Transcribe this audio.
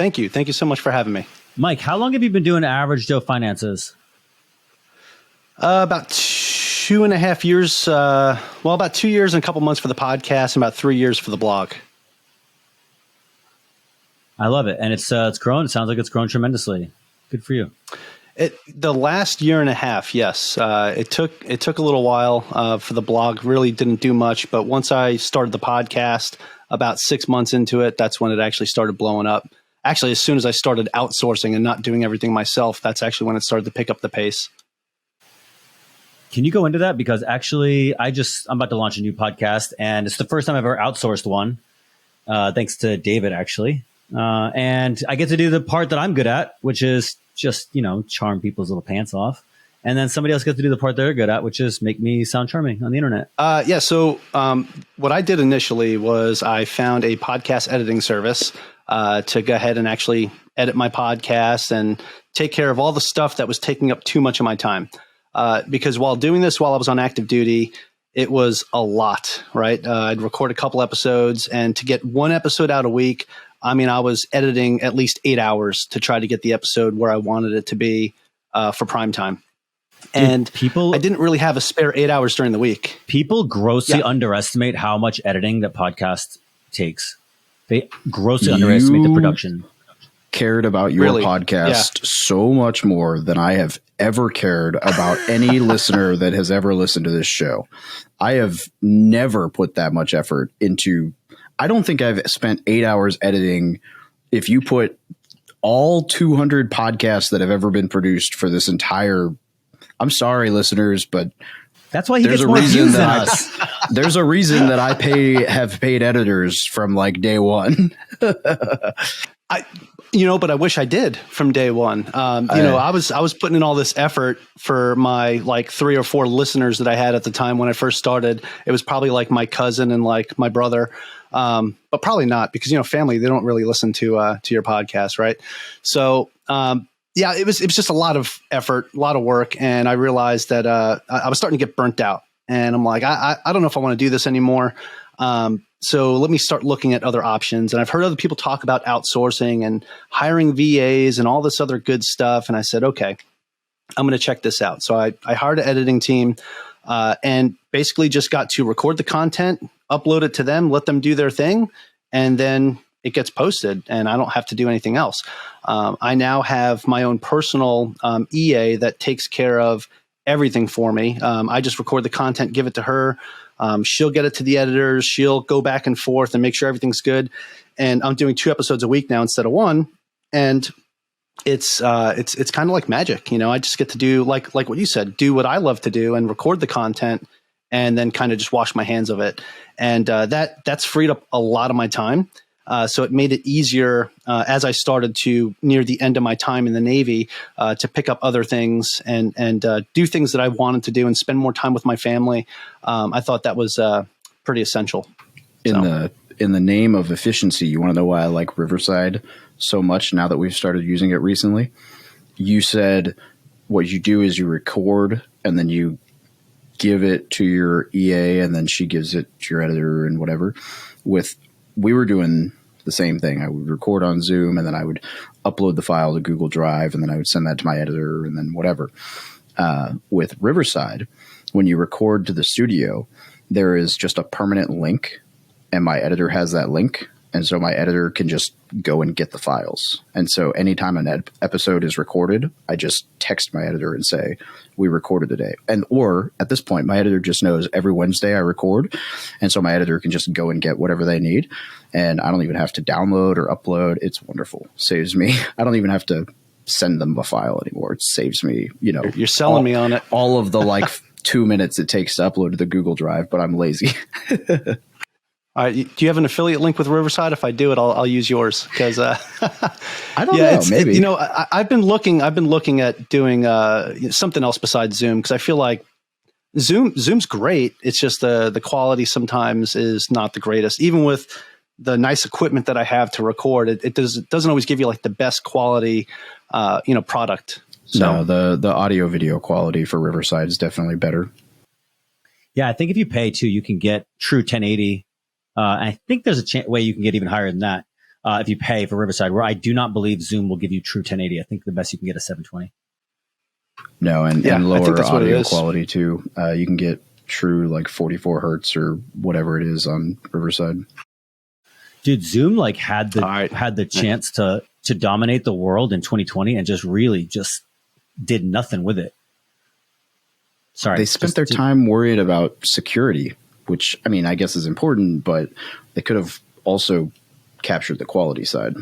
Thank you. Thank you so much for having me. Mike, how long have you been doing Average Joe Finances? About 2.5 years. About 2 years and a couple months for the podcast, and about 3 years for the blog. I love it, and it's grown. It sounds like it's grown tremendously. Good for you. The last year and a half, yes. It took a little while for the blog. Really didn't do much, but once I started the podcast, about 6 months into it, that's when it actually started blowing up. Actually, as soon as I started outsourcing and not doing everything myself, that's actually when it started to pick up the pace. Can you go into that? Because actually, I'm about to launch a new podcast, and it's the first time I've ever outsourced one, thanks to David, actually. And I get to do the part that I'm good at, which is just, charm people's little pants off. And then somebody else gets to do the part they're good at, which is make me sound charming on the internet. So what I did initially was I found a podcast editing service to go ahead and actually edit my podcast and take care of all the stuff that was taking up too much of my time. Because while doing this while I was on active duty, it was a lot, right? I'd record a couple episodes, and to get one episode out a week, I was editing at least 8 hours to try to get the episode where I wanted it to be for prime time. And I didn't really have a spare 8 hours during the week. People grossly underestimate how much editing that podcast takes. They grossly underestimate the production. Cared about your podcast so much more than I have ever cared about any listener that has ever listened to this show. I have never put that much effort into. I don't think I've spent 8 hours editing. If you put all 200 podcasts that have ever been produced for this entire, I'm sorry, listeners, but that's why he gets more views than us. There's a reason that I have paid editors from like day one. But I wish I did from day one. I was putting in all this effort for my like 3 or 4 listeners that I had at the time when I first started. It was probably like my cousin and like my brother, but probably not because family, they don't really listen to your podcast, right? So it was just a lot of effort, a lot of work, and I realized that I was starting to get burnt out, and I'm like, I don't know if I want to do this anymore. So let me start looking at other options. And I've heard other people talk about outsourcing and hiring VAs and all this other good stuff. And I said, okay, I'm going to check this out. So I hired an editing team and basically just got to record the content, upload it to them, let them do their thing, and then it gets posted and I don't have to do anything else. I now have my own personal EA that takes care of everything for me. I just record the content, give it to her. She'll get it to the editors. She'll go back and forth and make sure everything's good. And I'm doing 2 episodes a week now instead of 1. And it's kind of like magic. I just get to do like what you said, do what I love to do and record the content and then kind of just wash my hands of it. And that's freed up a lot of my time. So it made it easier as I started to near the end of my time in the Navy to pick up other things and do things that I wanted to do and spend more time with my family. I thought that was pretty essential. In the name of efficiency, you want to know why I like Riverside so much now that we've started using it recently? You said what you do is you record and then you give it to your EA and then she gives it to your editor and whatever. We were doing the same thing. I would record on Zoom and then I would upload the file to Google Drive and then I would send that to my editor and then whatever. With Riverside, when you record to the studio, there is just a permanent link and my editor has that link. And so my editor can just go and get the files. And so anytime an episode is recorded, I just text my editor and say, we recorded today. Or at this point, my editor just knows every Wednesday I record. And so my editor can just go and get whatever they need. And I don't even have to download or upload. It's wonderful. Saves me. I don't even have to send them a file anymore. It saves me, You're selling me on it. All of the 2 minutes it takes to upload to the Google Drive, but I'm lazy. All right. Do you have an affiliate link with Riverside? If I do it, I'll use yours because I don't know. Maybe I've been looking at doing something else besides Zoom because I feel like Zoom's great. It's just the quality sometimes is not the greatest. Even with the nice equipment that I have to record, it doesn't always give you the best quality product. So no, the audio video quality for Riverside is definitely better. Yeah, I think if you pay too, you can get true 1080. I think there's a way you can get even higher than that. if you pay for Riverside, where I do not believe Zoom will give you true 1080. I think the best you can get is 720. No, and I lower think that's what it audio is. quality too. You can get true like 44 hertz or whatever it is on Riverside. Dude, Zoom like had the chance to dominate the world in 2020 and just really just did nothing with it. Sorry. They spent their time worried about security, which I mean, I guess is important, but they could have also captured the quality side.